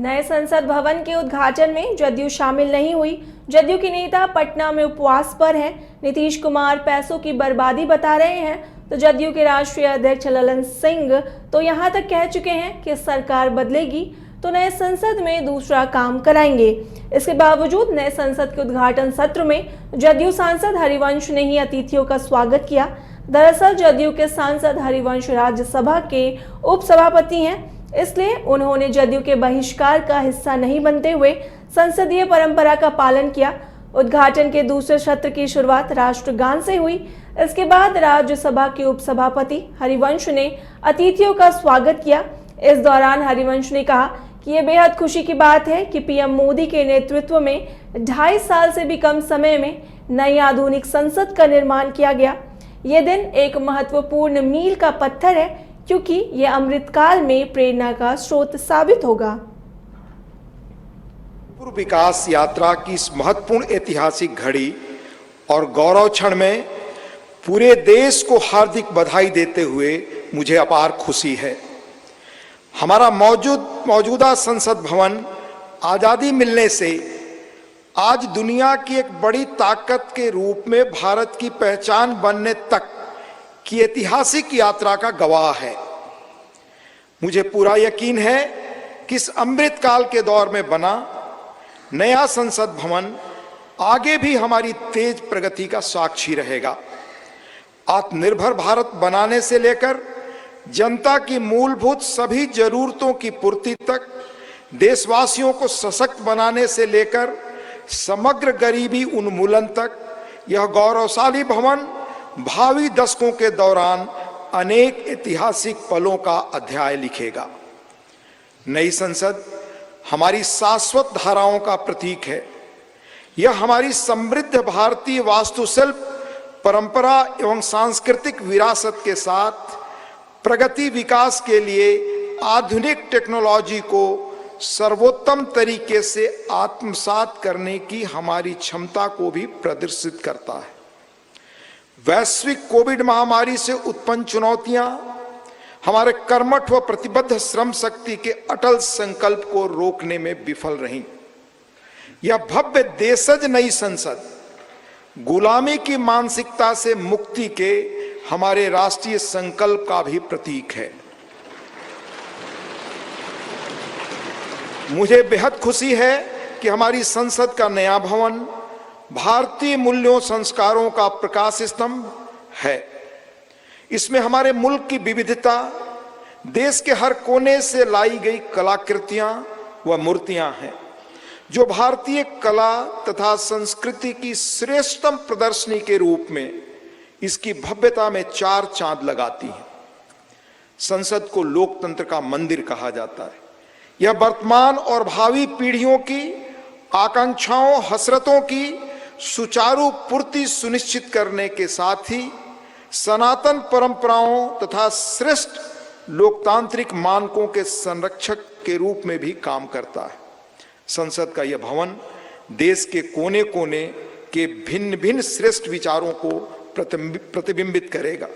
नए संसद भवन के उद्घाटन में जदयू शामिल नहीं हुई। जदयू के नेता पटना में उपवास पर हैं। नीतीश कुमार पैसों की बर्बादी बता रहे हैं, तो जदयू के राष्ट्रीय अध्यक्ष ललन सिंह तो यहां तक कह चुके हैं कि सरकार बदलेगी तो नए संसद में दूसरा काम कराएंगे। इसके बावजूद नए संसद के उद्घाटन सत्र में जदयू सांसद हरिवंश ने ही अतिथियों का स्वागत किया। दरअसल जदयू के सांसद हरिवंश राज्यसभा के उपसभापति हैं, इसलिए उन्होंने जदयू के बहिष्कार का हिस्सा नहीं बनते हुए संसदीय परंपरा का पालन किया। उद्घाटन के दूसरे सत्र की शुरुआत राष्ट्रगान से हुई। इसके बाद राज्यसभा के उपसभापति हरिवंश ने अतिथियों का स्वागत किया। इस दौरान हरिवंश ने कहा कि ये बेहद खुशी की बात है कि पीएम मोदी के नेतृत्व में 2.5 साल से भी कम समय में नई आधुनिक संसद का निर्माण किया गया। ये दिन एक महत्वपूर्ण मील का पत्थर है, क्योंकि यह अमृतकाल में प्रेरणा का स्रोत साबित होगा। पूर्व विकास यात्रा की इस महत्वपूर्ण ऐतिहासिक घड़ी और गौरव क्षण में पूरे देश को हार्दिक बधाई देते हुए मुझे अपार खुशी है। हमारा मौजूदा संसद भवन आजादी मिलने से आज दुनिया की एक बड़ी ताकत के रूप में भारत की पहचान बनने तक की ऐतिहासिक यात्रा का गवाह है। मुझे पूरा यकीन है कि इस अमृतकाल के दौर में बना नया संसद भवन आगे भी हमारी तेज प्रगति का साक्षी रहेगा। आत्मनिर्भर भारत बनाने से लेकर जनता की मूलभूत सभी जरूरतों की पूर्ति तक, देशवासियों को सशक्त बनाने से लेकर समग्र गरीबी उन्मूलन तक, यह गौरवशाली भवन भावी दशकों के दौरान अनेक ऐतिहासिक पलों का अध्याय लिखेगा। नई संसद हमारी शाश्वत धाराओं का प्रतीक है। यह हमारी समृद्ध भारतीय वास्तुशिल्प, परंपरा एवं सांस्कृतिक विरासत के साथ प्रगति विकास के लिए आधुनिक टेक्नोलॉजी को सर्वोत्तम तरीके से आत्मसात करने की हमारी क्षमता को भी प्रदर्शित करता है। वैश्विक कोविड महामारी से उत्पन्न चुनौतियां हमारे कर्मठ व प्रतिबद्ध श्रम शक्ति के अटल संकल्प को रोकने में विफल रहीं। यह भव्य देशज नई संसद गुलामी की मानसिकता से मुक्ति के हमारे राष्ट्रीय संकल्प का भी प्रतीक है। मुझे बेहद खुशी है कि हमारी संसद का नया भवन भारतीय मूल्यों संस्कारों का प्रकाश स्तंभ है। इसमें हमारे मुल्क की विविधता, देश के हर कोने से लाई गई कलाकृतियां व मूर्तियां हैं, जो भारतीय कला तथा संस्कृति की श्रेष्ठतम प्रदर्शनी के रूप में इसकी भव्यता में 4 चांद लगाती हैं। संसद को लोकतंत्र का मंदिर कहा जाता है। यह वर्तमान और भावी पीढ़ियों की आकांक्षाओं, हसरतों की सुचारू पूर्ति सुनिश्चित करने के साथ ही सनातन परंपराओं तथा श्रेष्ठ लोकतांत्रिक मानकों के संरक्षक के रूप में भी काम करता है। संसद का यह भवन देश के कोने कोने के भिन्न भिन्न श्रेष्ठ विचारों को प्रतिबिंबित करेगा।